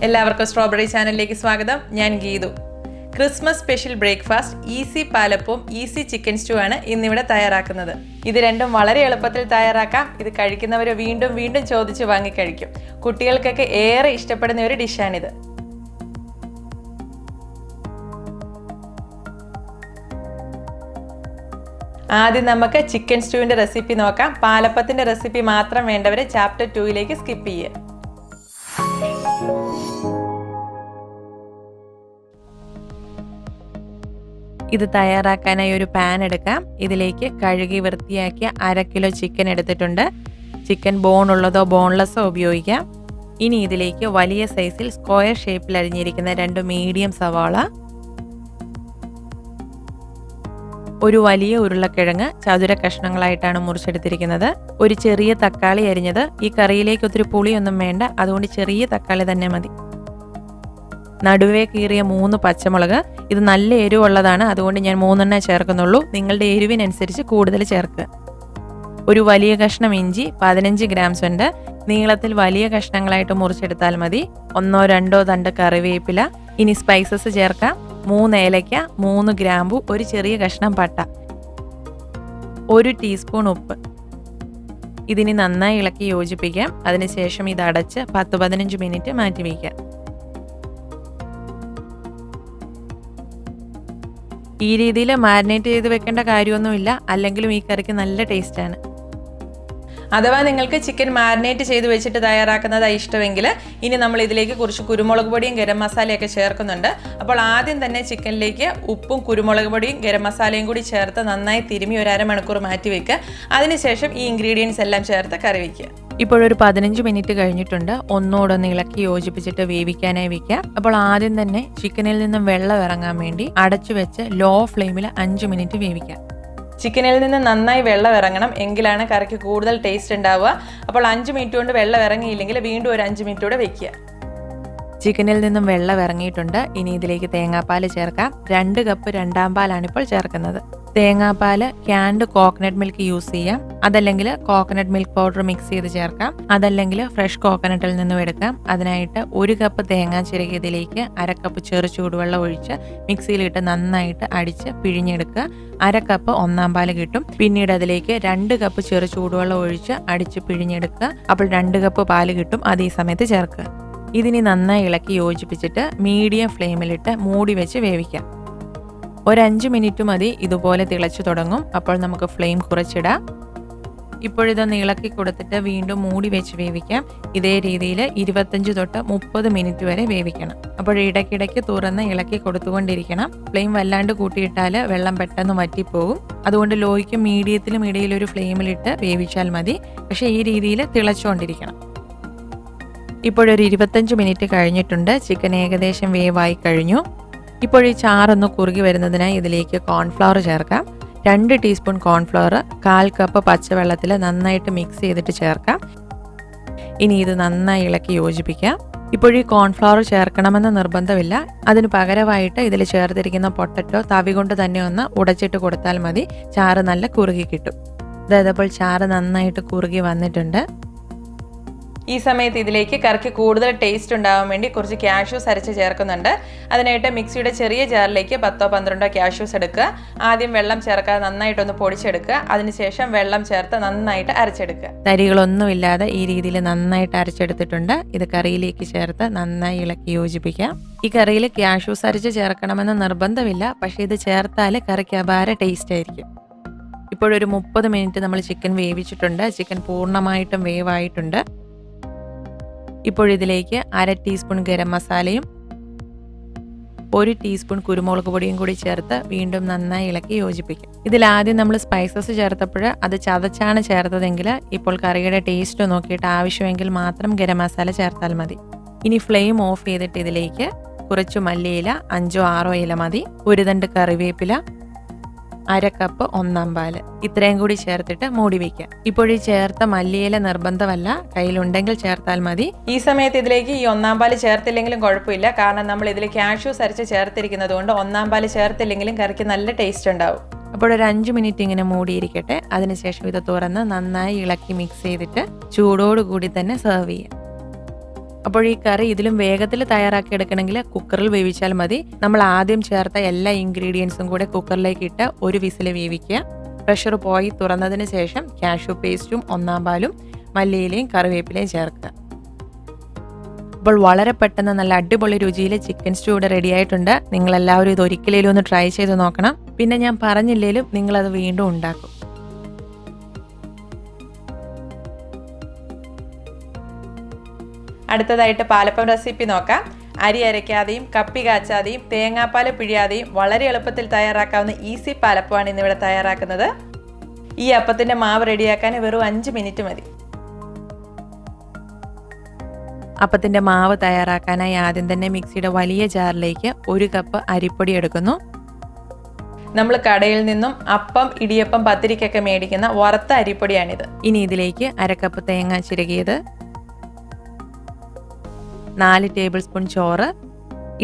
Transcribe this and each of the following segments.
എല്ലാവർക്കും സ്ട്രോബെറി ചാനലിലേക്ക് സ്വാഗതം. ഞാൻ Geethu. Christmas special breakfast easy പാലപ്പവും ഈസി ചിക്കൻ സ്റ്റൂ ആണ് ഇന്നിവിടെ തയ്യാറാക്കുന്നത്. ഇത് രണ്ടും വളരെ എളുപ്പത്തിൽ തയ്യാറാക്കാം. ഇത് കഴിക്കുന്നവർ വീണ്ടും വീണ്ടും ചോദിച്ച് വാങ്ങിക്കഴിക്കും. കുട്ടികൾക്കൊക്കെ ഏറെ ഇഷ്ടപ്പെടുന്ന ഒരു ഡിഷാണിത്. ആദ്യം നമുക്ക് ചിക്കൻ സ്റ്റൂവിൻ്റെ റെസിപ്പി നോക്കാം. പാലപ്പത്തിൻ്റെ റെസിപ്പി മാത്രം വേണ്ടവരെ ചാപ്റ്റർ 2 സ്കിപ്പ് ചെയ്യുക. ഇത് തയ്യാറാക്കാനായി ഒരു പാൻ എടുക്കാം. ഇതിലേക്ക് കഴുകി വൃത്തിയാക്കിയ 1/2 കിലോ ചിക്കൻ എടുത്തിട്ടുണ്ട്. ചിക്കൻ ബോൺ ഉള്ളതോ ബോൺലെസ്സോ ഉപയോഗിക്കാം. ഇനി ഇതിലേക്ക് വലിയ സൈസിൽ സ്ക്വയർ ഷേപ്പിൽ അരിഞ്ഞിരിക്കുന്ന 2 മീഡിയം സവാള, ഒരു വലിയ ഉരുളക്കിഴങ്ങ് ചതുര കഷ്ണങ്ങളായിട്ടാണ് മുറിച്ചെടുത്തിരിക്കുന്നത്, ഒരു ചെറിയ തക്കാളി അരിഞ്ഞത്. ഈ കറിയിലേക്ക് ഒത്തിരി പുളിയൊന്നും വേണ്ട, അതുകൊണ്ട് ചെറിയ തക്കാളി തന്നെ മതി. നടുവേ കീറിയ 3 പച്ചമുളക്. ഇത് നല്ല എരിവുള്ളതാണ്, അതുകൊണ്ട് ഞാൻ 3 ചേർക്കുന്നുള്ളൂ. നിങ്ങളുടെ എരിവിനനുസരിച്ച് കൂടുതൽ ചേർക്കുക. ഒരു വലിയ കഷ്ണം ഇഞ്ചി, 15 ഗ്രാംസ് ഉണ്ട്. നീളത്തിൽ വലിയ കഷ്ണങ്ങളായിട്ട് മുറിച്ചെടുത്താൽ മതി. 1-2 തണ്ട് കറിവേപ്പില. ഇനി സ്പൈസസ് ചേർക്കാം. 3 ഏലയ്ക്ക, 3 ഗ്രാമ്പു, ഒരു ചെറിയ കഷ്ണം പട്ട, 1 ടീസ്പൂൺ ഉപ്പ്. ഇതിനി നന്നായി ഇളക്കി യോജിപ്പിക്കാം. അതിനുശേഷം ഇത് അടച്ച് 10-15 മിനിറ്റ് മാറ്റി വയ്ക്കാം. ഈ രീതിയിൽ മാരിനേറ്റ് ചെയ്ത് വെക്കേണ്ട കാര്യമൊന്നുമില്ല, അല്ലെങ്കിലും ഈ കറിക്ക് നല്ല ടേസ്റ്റാണ്. അഥവാ നിങ്ങൾക്ക് ചിക്കൻ മാരിനേറ്റ് ചെയ്ത് വെച്ചിട്ട് തയ്യാറാക്കുന്നതാണ് ഇഷ്ടമെങ്കിൽ ഇനി നമ്മൾ ഇതിലേക്ക് കുറച്ച് കുരുമുളക് പൊടിയും ഗരം മസാലയൊക്കെ ചേർക്കുന്നുണ്ട്. അപ്പോൾ ആദ്യം തന്നെ ചിക്കനിലേക്ക് ഉപ്പും കുരുമുളക് പൊടിയും ഗരം മസാലയും കൂടി ചേർത്ത് നന്നായി തിരുമ്മി ഒരു 1/2 മണിക്കൂർ മാറ്റി വെക്കുക. അതിനുശേഷം ഈ ഇൻഗ്രീഡിയൻസ് എല്ലാം ചേർത്ത് കറി വയ്ക്കുക. ഇപ്പോഴൊരു 15 മിനിറ്റ് കഴിഞ്ഞിട്ടുണ്ട്. ഒന്നോടൊന്ന് ഇളക്കി യോജിപ്പിച്ചിട്ട് വേവിക്കാനായി വയ്ക്കുക. അപ്പോൾ ആദ്യം തന്നെ ചിക്കനിൽ നിന്നും വെള്ളം ഇറങ്ങാൻ വേണ്ടി അടച്ചു വെച്ച് ലോ ഫ്ലെയിമിൽ 5 മിനിറ്റ് വേവിക്കാം. ചിക്കനിൽ നിന്ന് നന്നായി വെള്ളം ഇറങ്ങണം, എങ്കിലാണ് കറിക്ക് കൂടുതൽ ടേസ്റ്റ് ഉണ്ടാവുക. അപ്പോൾ 5 മിനിറ്റ് കൊണ്ട് വെള്ളം ഇറങ്ങിയില്ലെങ്കിൽ വീണ്ടും ഒരു 5 മിനിറ്റ് കൂടെ വെക്കുക. ചിക്കനിൽ നിന്നും വെള്ളം ഇറങ്ങിയിട്ടുണ്ട്. ഇനി ഇതിലേക്ക് തേങ്ങാപ്പാൽ ചേർക്കാം. 2 കപ്പ് 2/2 പാലാണ് ഇപ്പോൾ ചേർക്കുന്നത്. തേങ്ങാപ്പാൽ ക്യാൻഡ് കോക്കനട്ട് മിൽക്ക് യൂസ് ചെയ്യാം. അതല്ലെങ്കിൽ കോക്കനട്ട് മിൽക്ക് പൗഡർ മിക്സ് ചെയ്ത് ചേർക്കാം. അതല്ലെങ്കിൽ ഫ്രഷ് കോക്കനട്ടിൽ നിന്നും എടുക്കാം. അതിനായിട്ട് 1 കപ്പ് തേങ്ങ ചിരകിയതിലേക്ക് 1/2 കപ്പ് ചെറു ചൂടുവെള്ളം ഒഴിച്ച് മിക്സിയിലിട്ട് നന്നായിട്ട് അടിച്ച് പിഴിഞ്ഞെടുക്കുക. 1/2 കപ്പ് 1/4 പാല് കിട്ടും. പിന്നീട് അതിലേക്ക് 2 കപ്പ് ചെറു ചൂടുവെള്ളം ഒഴിച്ച് അടിച്ച് പിഴിഞ്ഞെടുക്കുക. അപ്പോൾ 2 കപ്പ് പാല് കിട്ടും. അത് ഈ സമയത്ത് ചേർക്കുക. ഇതിനി നന്നായി ഇളക്കി യോജിപ്പിച്ചിട്ട് മീഡിയം ഫ്ലെയിമിലിട്ട് മൂടി വെച്ച് വേവിക്കാം. ഒരു 5 മിനിറ്റ് മതി. ഇതുപോലെ തിളച്ചു തുടങ്ങും. അപ്പോൾ നമുക്ക് ഫ്ലെയിം കുറച്ചിടാം. ഇപ്പോഴിതൊന്ന് ഇളക്കി കൊടുത്തിട്ട് വീണ്ടും മൂടി വെച്ച് വേവിക്കാം. ഇതേ രീതിയിൽ 25 തൊട്ട് 30 മിനിറ്റ് വരെ വേവിക്കണം. അപ്പോൾ ഇടയ്ക്കിടയ്ക്ക് തുറന്ന് ഇളക്കി കൊടുത്തുകൊണ്ടിരിക്കണം. ഫ്ലെയിം വല്ലാണ്ട് കൂട്ടിയിട്ടാൽ വെള്ളം പെട്ടെന്ന് വറ്റിപ്പോകും. അതുകൊണ്ട് ലോയ്ക്കും മീഡിയത്തിലും ഇടയിലൊരു ഫ്ലെയിമിലിട്ട് വേവിച്ചാൽ മതി. പക്ഷേ ഈ രീതിയിൽ തിളച്ചുകൊണ്ടിരിക്കണം. ഇപ്പോഴൊരു 25 മിനിറ്റ് കഴിഞ്ഞിട്ടുണ്ട്. ചിക്കൻ ഏകദേശം വേവായി കഴിഞ്ഞു. ഇപ്പോൾ ഈ ചാറൊന്ന് കുറുകി വരുന്നതിനായി ഇതിലേക്ക് കോൺഫ്ലവർ ചേർക്കാം. 2 ടീസ്പൂൺ കോൺഫ്ലവർ 1/4 കപ്പ് പച്ചവെള്ളത്തിൽ നന്നായിട്ട് മിക്സ് ചെയ്തിട്ട് ചേർക്കാം. ഇനി ഇത് നന്നായി ഇളക്കി യോജിപ്പിക്കാം. ഇപ്പോൾ ഈ കോൺഫ്ലവർ ചേർക്കണമെന്ന് നിർബന്ധമില്ല. അതിന് പകരമായിട്ട് ഇതിൽ ചേർത്തിരിക്കുന്ന പൊട്ടറ്റോ തവി കൊണ്ട് തന്നെ ഒന്ന് ഉടച്ചിട്ട് കൊടുത്താൽ മതി. ചാറ് നല്ല കുറുകി കിട്ടും. അതായത് അപ്പോൾ ചാറ് നന്നായിട്ട് കുറുകി വന്നിട്ടുണ്ട്. ഈ സമയത്ത് ഇതിലേക്ക് കറിക്ക് കൂടുതൽ ടേസ്റ്റ് ഉണ്ടാവാൻ വേണ്ടി കുറച്ച് കാഷ്യൂസ് അരച്ച് ചേർക്കുന്നുണ്ട്. അതിനായിട്ട് മിക്സിയുടെ ചെറിയ ജാറിലേക്ക് 10-12 കാഷ്യൂസ് എടുക്കുക. ആദ്യം വെള്ളം ചേർക്കാതെ നന്നായിട്ടൊന്ന് പൊടിച്ചെടുക്കുക. അതിനുശേഷം വെള്ളം ചേർത്ത് നന്നായിട്ട് അരച്ചെടുക്കുക. തരികളൊന്നുമില്ലാതെ ഈ രീതിയിൽ നന്നായിട്ട് അരച്ചെടുത്തിട്ടുണ്ട്. ഇത് കറിയിലേക്ക് ചേർത്ത് നന്നായി ഇളക്കി യോജിപ്പിക്കാം. ഈ കറിയിൽ കാഷ്യൂസ് അരച്ച് ചേർക്കണമെന്ന് നിർബന്ധമില്ല, പക്ഷേ ഇത് ചേർത്താൽ കറിക്ക് അപാര ടേസ്റ്റ് ആയിരിക്കും. ഇപ്പോഴൊരു 30 മിനിറ്റ് നമ്മൾ ചിക്കൻ വേവിച്ചിട്ടുണ്ട്. ചിക്കൻ പൂർണ്ണമായിട്ടും വേവായിട്ടുണ്ട്. ഇപ്പോഴിതിലേക്ക് 1/2 ടീസ്പൂൺ ഗരം മസാലയും 1 ടീസ്പൂൺ കുരുമുളക് പൊടിയും കൂടി ചേർത്ത് വീണ്ടും നന്നായി ഇളക്കി യോജിപ്പിക്കും. ഇതിലാദ്യം നമ്മൾ സ്പൈസസ് ചേർത്തപ്പോൾ അത് ചതച്ചാണ് ചേർത്തതെങ്കിൽ ഇപ്പോൾ കറിയുടെ ടേസ്റ്റ് നോക്കിയിട്ട് ആവശ്യമെങ്കിൽ മാത്രം ഗരം മസാല ചേർത്താൽ മതി. ഇനി ഫ്ലെയിം ഓഫ് ചെയ്തിട്ട് ഇതിലേക്ക് കുറച്ച് മല്ലിയില, 5-6 ഇല മതി, 1 തണ്ട് കറിവേപ്പില, 1/2 കപ്പ് 1/4 പാല്, ഇത്രയും കൂടി ചേർത്തിട്ട് മൂടി വയ്ക്കാം. ഇപ്പോഴീ ചേർത്ത മല്ലിയില നിർബന്ധമല്ല, കയ്യിലുണ്ടെങ്കിൽ ചേർത്താൽ മതി. ഈ സമയത്ത് ഇതിലേക്ക് ഈ 1/4 പാല് ചേർത്തില്ലെങ്കിലും കുഴപ്പമില്ല, കാരണം നമ്മൾ ഇതിൽ കാഷ്യൂസ് അരച്ച് ചേർത്തിരിക്കുന്നത് കൊണ്ട് 1/4 പാല് ചേർത്തില്ലെങ്കിലും കറിക്ക് നല്ല ടേസ്റ്റ് ഉണ്ടാവും. അപ്പോൾ ഒരു 5 മിനിറ്റ് ഇങ്ങനെ മൂടിയിരിക്കട്ടെ. അതിനുശേഷം ഇത് തുറന്ന് നന്നായി ഇളക്കി മിക്സ് ചെയ്തിട്ട് ചൂടോടുകൂടി തന്നെ സെർവ് ചെയ്യാം. അപ്പോൾ ഈ കറി ഇതിലും വേഗത്തിൽ തയ്യാറാക്കി എടുക്കണമെങ്കിൽ കുക്കറിൽ വേവിച്ചാൽ മതി. നമ്മൾ ആദ്യം ചേർത്ത എല്ലാ ഇൻഗ്രീഡിയൻസും കൂടെ കുക്കറിലേക്ക് ഇട്ട് ഒരു വിസിൽ വേവിക്കുക. പ്രഷർ പോയി തുറന്നതിന് ശേഷം കാഷ്യൂ പേസ്റ്റും 1 പാലും മല്ലിയിലയും കറിവേപ്പിലയും ചേർക്കുക. അപ്പോൾ വളരെ പെട്ടെന്ന് നല്ല അടിപൊളി രുചിയിൽ ചിക്കൻ സ്റ്റൂ ഇവിടെ റെഡി ആയിട്ടുണ്ട്. നിങ്ങളെല്ലാവരും ഇത് ഒരിക്കലും ഒന്ന് ട്രൈ ചെയ്ത് നോക്കണം. പിന്നെ ഞാൻ പറഞ്ഞില്ലേലും നിങ്ങളത് വീണ്ടും ഉണ്ടാക്കും. അടുത്തതായിട്ട് പാലപ്പം റെസിപ്പി നോക്കാം. അരി അരയ്ക്കാതെയും കപ്പി കാച്ചാതെയും തേങ്ങാപ്പാൽ പിഴിയാതെയും വളരെ എളുപ്പത്തിൽ തയ്യാറാക്കാവുന്ന ഈസി പാലപ്പമാണ് ഇന്നിവിടെ തയ്യാറാക്കുന്നത്. ഈ അപ്പത്തിൻ്റെ മാവ് റെഡിയാക്കാൻ വെറും 5 മിനിറ്റ് മതി. അപ്പത്തിൻ്റെ മാവ് തയ്യാറാക്കാനായി ആദ്യം തന്നെ മിക്സിയുടെ വലിയ ജാറിലേക്ക് 1 കപ്പ് അരിപ്പൊടി എടുക്കുന്നു. നമ്മൾ കടയിൽ നിന്നും അപ്പം, ഇടിയപ്പം, പത്തിരിക്കൊക്കെ മേടിക്കുന്ന വറുത്ത അരിപ്പൊടിയാണിത്. ഇനി ഇതിലേക്ക് 1/2 കപ്പ് തേങ്ങ ചിരകിയത്, 4 ടേബിൾ സ്പൂൺ ചോറ്,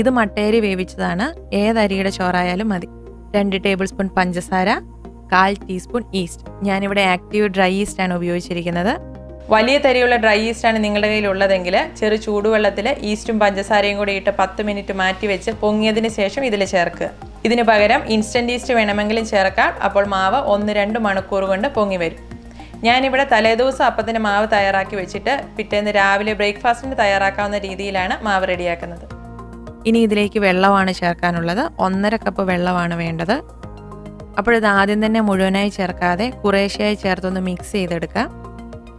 ഇത് മട്ടയരി വേവിച്ചതാണ്, ഏതരിയുടെ ചോറായാലും മതി, 2 ടേബിൾ സ്പൂൺ പഞ്ചസാര, 1/4 ടീസ്പൂൺ ഈസ്റ്റ്. ഞാനിവിടെ ആക്റ്റീവ് ഡ്രൈ ഈസ്റ്റ് ആണ് ഉപയോഗിച്ചിരിക്കുന്നത്. വലിയ തരിയുള്ള ഡ്രൈ ഈസ്റ്റ് ആണ് നിങ്ങളുടെ കയ്യിൽ ഉള്ളതെങ്കിൽ ചെറു ചൂടുവെള്ളത്തിൽ ഈസ്റ്റും പഞ്ചസാരയും കൂടി ഇട്ട് 10 മിനിറ്റ് മാറ്റി വെച്ച് പൊങ്ങിയതിന് ശേഷം ഇതിൽ ചേർക്കുക. ഇതിന് പകരം ഇൻസ്റ്റൻറ്റ് ഈസ്റ്റ് വേണമെങ്കിലും ചേർക്കാം. അപ്പോൾ മാവ് 1-2 മണിക്കൂർ കൊണ്ട് പൊങ്ങി വരും. ഞാനിവിടെ തലേദിവസം അപ്പത്തിൻ്റെ മാവ് തയ്യാറാക്കി വെച്ചിട്ട് പിറ്റേന്ന് രാവിലെ ബ്രേക്ക്ഫാസ്റ്റിന് തയ്യാറാക്കാവുന്ന രീതിയിലാണ് മാവ് റെഡിയാക്കുന്നത്. ഇനി ഇതിലേക്ക് വെള്ളമാണ് ചേർക്കാനുള്ളത്. 1.5 കപ്പ് വെള്ളമാണ് വേണ്ടത്. അപ്പോൾ ഇത് ആദ്യം തന്നെ മുഴുവനായി ചേർക്കാതെ കുറേശ്ശെയായി ചേർത്തൊന്ന് മിക്സ് ചെയ്തെടുക്കാം.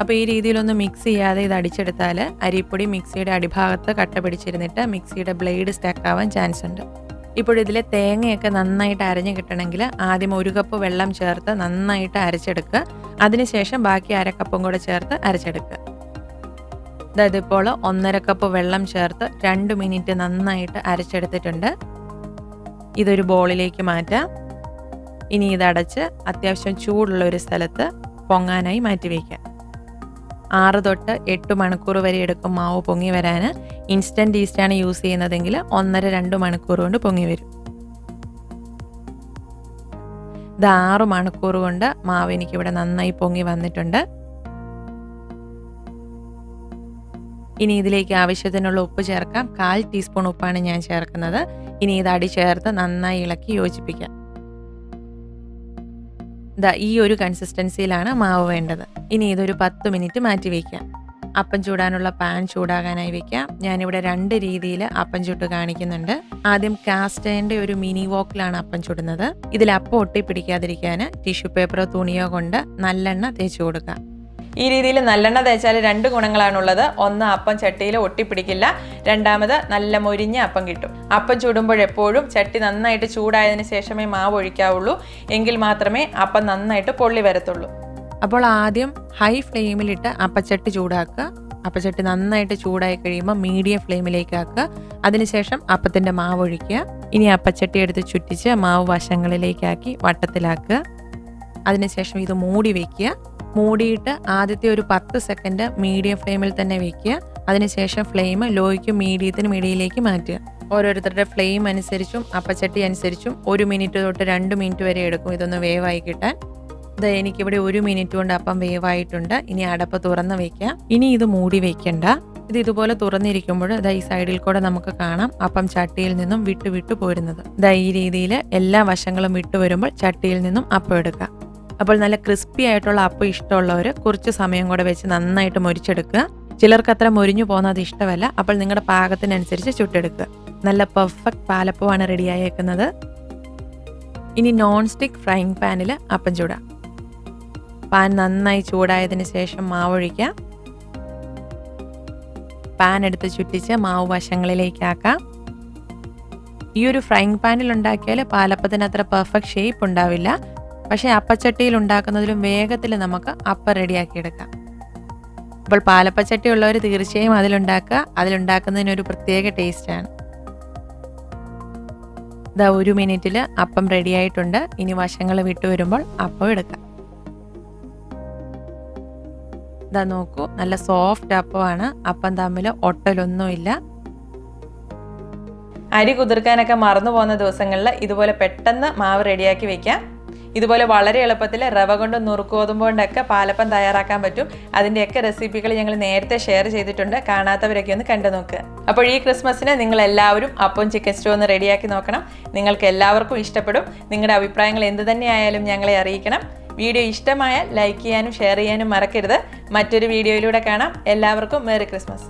അപ്പോൾ ഈ രീതിയിലൊന്ന് മിക്സ് ചെയ്യാതെ ഇത് അടിച്ചെടുത്താൽ അരിപ്പൊടി മിക്സിയുടെ അടിഭാഗത്ത് കട്ട പിടിച്ചിരുന്നിട്ട് മിക്സിയുടെ ബ്ലേഡ് സ്റ്റക്കാവാൻ ചാൻസ് ഉണ്ട്. ഇപ്പോഴിതിലെ തേങ്ങയൊക്കെ നന്നായിട്ട് അരഞ്ഞു കിട്ടണമെങ്കിൽ ആദ്യം 1 കപ്പ് വെള്ളം ചേർത്ത് നന്നായിട്ട് അരച്ചെടുക്കുക. അതിനുശേഷം ബാക്കി 1/2 കപ്പും കൂടെ ചേർത്ത് അരച്ചെടുക്കുക. അതായത് ഇപ്പോൾ 1.5 കപ്പ് വെള്ളം ചേർത്ത് 2 മിനിറ്റ് നന്നായിട്ട് അരച്ചെടുത്തിട്ടുണ്ട്. ഇതൊരു ബോളിലേക്ക് മാറ്റാം. ഇനി ഇതടച്ച് അത്യാവശ്യം ചൂടുള്ള ഒരു സ്ഥലത്ത് പൊങ്ങാനായി മാറ്റി വയ്ക്കാം. 6 തൊട്ട് 8 മണിക്കൂർ വരെ എടുക്കും മാവ് പൊങ്ങി വരാൻ. ഇൻസ്റ്റൻറ്റ് ഈസ്റ്റാണ് യൂസ് ചെയ്യുന്നതെങ്കിൽ 1.5-2 മണിക്കൂർ കൊണ്ട് പൊങ്ങി വരും. ഇത് 6 മണിക്കൂർ കൊണ്ട് മാവ് എനിക്കിവിടെ നന്നായി പൊങ്ങി വന്നിട്ടുണ്ട്. ഇനി ഇതിലേക്ക് ആവശ്യത്തിനുള്ള ഉപ്പ് ചേർക്കാം. 1/4 ടീസ്പൂൺ ഉപ്പാണ് ഞാൻ ചേർക്കുന്നത്. ഇനി ഇത് അടി ചേർത്ത് നന്നായി ഇളക്കി യോജിപ്പിക്കാം. ഈ ഒരു കൺസിസ്റ്റൻസിയിലാണ് മാവ് വേണ്ടത്. ഇനി ഇതൊരു 10 മിനിറ്റ് മാറ്റി വയ്ക്കാം. അപ്പം ചൂടാനുള്ള പാൻ ചൂടാകാനായി വെക്കാം. ഞാനിവിടെ 2 രീതിയിൽ അപ്പം ചുട്ട് കാണിക്കുന്നുണ്ട്. ആദ്യം കാസ്റ്റ് അയണിന്റെ ഒരു മിനി വോക്കിലാണ് അപ്പം ചുടുന്നത്. ഇതിൽ അപ്പം ഒട്ടി പിടിക്കാതിരിക്കാൻ ടിഷ്യൂ പേപ്പറോ തുണിയോ കൊണ്ട് നല്ലെണ്ണ തേച്ച് കൊടുക്കാം. ഈ രീതിയിൽ നല്ലെണ്ണ തേച്ചാൽ 2 ഗുണങ്ങളാണുള്ളത്. ഒന്ന്, അപ്പം ചട്ടിയിൽ ഒട്ടിപ്പിടിക്കില്ല. രണ്ടാമത്, നല്ല മൊരിഞ്ഞ അപ്പം കിട്ടും. അപ്പം ചുടുമ്പോഴെപ്പോഴും ചട്ടി നന്നായിട്ട് ചൂടായതിനു ശേഷമേ മാവ് ഒഴിക്കാവുള്ളൂ. എങ്കിൽ മാത്രമേ അപ്പം നന്നായിട്ട് പൊള്ളി വരത്തുള്ളൂ. അപ്പോൾ ആദ്യം ഹൈ ഫ്ലെയിമിലിട്ട് അപ്പച്ചട്ടി ചൂടാക്കുക. അപ്പച്ചട്ടി നന്നായിട്ട് ചൂടായി കഴിയുമ്പോൾ മീഡിയം ഫ്ലെയിമിലേക്ക് ആക്കുക. അതിനുശേഷം അപ്പത്തിൻ്റെ മാവ് ഒഴിക്കുക. ഇനി അപ്പച്ചട്ടി എടുത്ത് ചുറ്റിച്ച് മാവ് വശങ്ങളിലേക്കാക്കി വട്ടത്തിലാക്കുക. അതിനുശേഷം ഇത് മൂടി വയ്ക്കുക. മൂടിയിട്ട് ആദ്യത്തെ ഒരു 10 സെക്കൻഡ് മീഡിയം ഫ്ലെയിമിൽ തന്നെ വയ്ക്കുക. അതിനുശേഷം ഫ്ലെയിം ലോയ്ക്കും മീഡിയത്തിനും ഇടയിലേക്ക് മാറ്റുക. ഓരോരുത്തരുടെ ഫ്ലെയിം അനുസരിച്ചും അപ്പച്ചട്ടി അനുസരിച്ചും 1 മിനിറ്റ് തൊട്ട് 2 മിനിറ്റ് വരെ എടുക്കും ഇതൊന്ന് വേവായി കിട്ടാൻ. ഇത് എനിക്കിവിടെ 1 മിനിറ്റ് കൊണ്ട് അപ്പം വേവായിട്ടുണ്ട്. ഇനി അടപ്പ് തുറന്ന് വയ്ക്കാം. ഇനി ഇത് മൂടി വയ്ക്കണ്ട. ഇത് ഇതുപോലെ തുറന്നിരിക്കുമ്പോൾ ഈ സൈഡിൽ കൂടെ നമുക്ക് കാണാം അപ്പം ചട്ടിയിൽ നിന്നും വിട്ടു പോരുന്നത്. ഈ രീതിയിൽ എല്ലാ വശങ്ങളും വിട്ടു വരുമ്പോൾ ചട്ടിയിൽ നിന്നും അപ്പം എടുക്കാം. അപ്പോൾ നല്ല ക്രിസ്പി ആയിട്ടുള്ള അപ്പം ഇഷ്ടമുള്ളവർ കുറച്ച് സമയം കൂടെ വെച്ച് നന്നായിട്ട് മൊരിച്ചെടുക്കുക. ചിലർക്ക് അത്ര മൊരിഞ്ഞു പോകുന്നത് ഇഷ്ടമല്ല. അപ്പോൾ നിങ്ങളുടെ പാകത്തിനനുസരിച്ച് ചുട്ടെടുക്കുക. നല്ല പെർഫെക്റ്റ് പാലപ്പമാണ് റെഡിയായേക്കുന്നത്. ഇനി നോൺ സ്റ്റിക്ക് ഫ്രൈങ് പാനിൽ അപ്പം ചൂടാം. പാൻ നന്നായി ചൂടായതിനു ശേഷം മാവ് ഒഴിക്കാം. പാൻ എടുത്ത് ചുറ്റിച്ച് മാവ് വശങ്ങളിലേക്കാക്കാം. ഈ ഒരു ഫ്രൈങ് പാനിൽ ഉണ്ടാക്കിയാൽ പാലപ്പത്തിന് അത്ര പെർഫെക്റ്റ് ഷേപ്പ് ഉണ്ടാവില്ല. പക്ഷേ അപ്പച്ചട്ടിയിൽ ഉണ്ടാക്കുന്നതിലും വേഗത്തിൽ നമുക്ക് അപ്പം റെഡിയാക്കി എടുക്കാം. അപ്പോൾ പാലപ്പച്ചട്ടി ഉള്ളവർ തീർച്ചയായും അതിലുണ്ടാക്കുക. അതിലുണ്ടാക്കുന്നതിനൊരു പ്രത്യേക ടേസ്റ്റാണ്. 1 മിനിറ്റിൽ അപ്പം റെഡിയായിട്ടുണ്ട്. ഇനി വശങ്ങൾ വിട്ടു വരുമ്പോൾ അപ്പം എടുക്കാം. നോക്കൂ, നല്ല സോഫ്റ്റ് അപ്പമാണ്. അപ്പം തമ്മിൽ ഒട്ടലൊന്നുമില്ല. അരി കുതിർക്കാനൊക്കെ മറന്നു പോകുന്ന ദിവസങ്ങളിൽ ഇതുപോലെ പെട്ടെന്ന് മാവ് റെഡിയാക്കി വെക്കാം. ഇതുപോലെ വളരെ എളുപ്പത്തിൽ റവ കൊണ്ടും നുറുക്കുഗോതമ്പ് കൊണ്ടൊക്കെ പാലപ്പം തയ്യാറാക്കാൻ പറ്റും. അതിൻ്റെയൊക്കെ റെസിപ്പികൾ ഞങ്ങൾ നേരത്തെ ഷെയർ ചെയ്തിട്ടുണ്ട്. കാണാത്തവരൊക്കെ ഒന്ന് കണ്ടു നോക്കുക. അപ്പോൾ ഈ ക്രിസ്മസിന് നിങ്ങൾ എല്ലാവരും അപ്പം ചിക്കൻ സ്റ്റൂ ഒന്ന് റെഡിയാക്കി നോക്കണം. നിങ്ങൾക്ക് എല്ലാവർക്കും ഇഷ്ടപ്പെടും. നിങ്ങളുടെ അഭിപ്രായങ്ങൾ എന്ത് തന്നെയായാലും ഞങ്ങളെ അറിയിക്കണം. വീഡിയോ ഇഷ്ടമായാൽ ലൈക്ക് ചെയ്യാനും ഷെയർ ചെയ്യാനും മറക്കരുത്. മറ്റൊരു വീഡിയോയിലൂടെ കാണാം. എല്ലാവർക്കും മേരി ക്രിസ്മസ്.